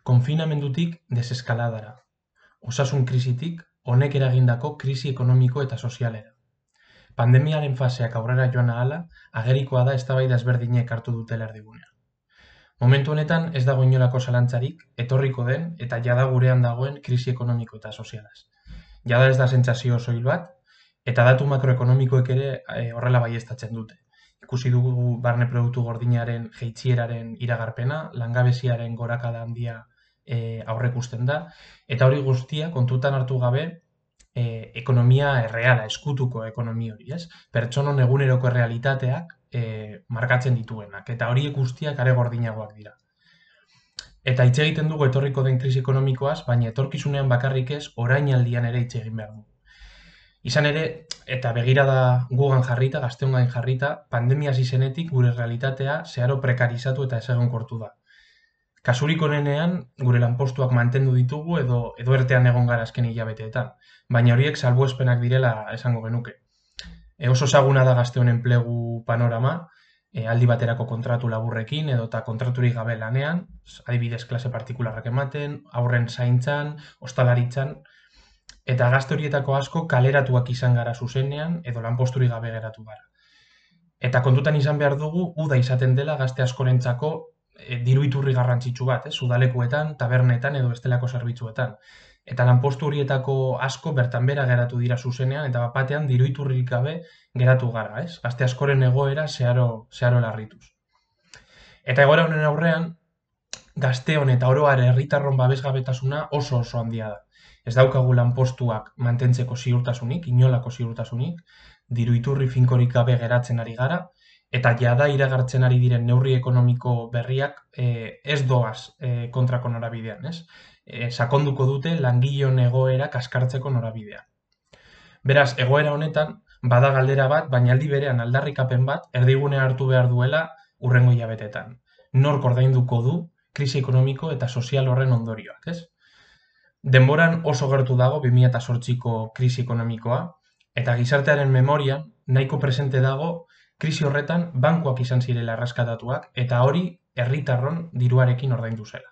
konfinamendutik deseskaladara, osasun krisitik honek eragindako krisi ekonomiko eta sozialera. Pandemiaren faseak aurrera joan ahala, agerikoa da eztabaida ezberdinek hartu dutela erdigunean. Momentu honetan ez dago inolako zalantzarik etorriko den eta jada gurean dagoen krisi ekonomiko eta sozialaz. Jada ez da sentsazio soil bat, eta datu makroekonomikoek ere horrela baieztatzen dute. Ikusi dugu barne produktu gordinaren jaitsieraren iragarpena, langabeziaren gorakada handia aurreikusten da, eta hori guztia kontutan hartu gabe ekonomia erreala, eskutuko ekonomia hori, ez? Pertsonon eguneroko errealitateak markatzen dituenak, eta horiek guztiak are gordinagoak dira. Eta hitz egiten dugu etorriko den krisi ekonomikoaz, baina etorkizunean bakarrik ez, orainaldian ere hitz egin behar dugu. Izan ere, eta begirada gugan jarrita, gazteongan jarrita, pandemia hasi zenetik gure realitatea zeharo prekarizatu eta ezegonkortu da. Kasurik onenean, gure lanpostuak mantendu ditugu edo ertean egon gara azken hilabeteetan, baina horiek salbuespenak direla esango genuke. Oso ezaguna da gazteon enplegu panorama, aldi baterako kontratu laburrekin edota kontraturik gabe lanean, adibidez klase partikularrak ematen, haurren zaintzan, ostalaritzan, eta gazte horietako asko kaleratuak izan gara zuzenean edo lanposturik gabe geratu gara. Eta kontutan izan behar dugu, uda izaten dela gazte askorentzako diru iturri garrantzitsu bat, udalekuetan, tabernetan edo bestelako zerbitzuetan. Eta lanpostu horietako asko bertan bera geratu dira zuzenean eta bapatean diru iturririk gabe geratu gara, gazte askoren egoera zeharo larrituz. Eta egoera honen aurrean, gazteon eta oro har herritarron babesgabetasuna oso handia da. Ez daukagu lanpostuak mantentzeko ziurtasunik, inolako ziurtasunik, diru iturri finkorik gabe geratzen ari gara, eta jada iragartzen ari diren neurri ekonomiko berriak ez doaz kontrako norabidean, sakonduko dute langileon egoera kaskartzeko norabidea. Beraz, egoera honetan, bada galdera bat, baina aldi berean aldarrikapen bat, erdigune hartu behar duela hurrengo hilabetetan. Nork ordainduko du krisi ekonomiko eta sozial horren ondorioak, ez? Denboran oso gertu dago 2008ko krisi ekonomikoa, eta gizartearen memorian nahiko presente dago krisi horretan bankuak izan zirela erreskatatuak, eta hori herritarron diruarekin ordaindu zela.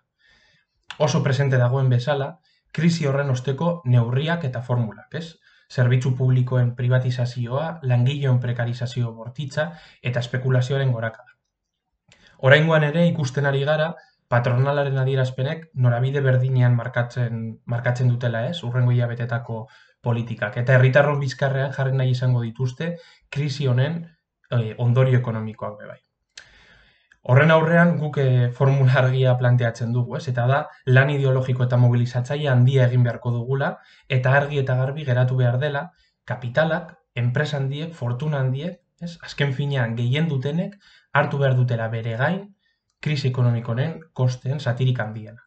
Oso presente dagoen bezala, krisi horren osteko neurriak eta formulak, ez? Zerbitzu publikoen privatizazioa, langileon prekarizazio bortitza eta espekulazioaren gorakada. Oraingoan ere ikusten ari gara, patronalaren adierazpenek norabide berdinean markatzen dutela, hurrengo hilabetetako politikak. Eta herritarron bizkarrean jarri nahi izango dituzte krisi honen ondorio ekonomikoak bai. Horren aurrean guk formula argia planteatzen dugu, eta da lan ideologiko eta mobilizatzaile handia egin beharko dugula, eta argi eta garbi geratu behar dela, kapitalak, enpresa handiek, fortuna handiek, azken finean gehien dutenek hartu behar dutela bere gain krisi ekonomikonen kosten zatirik handiena.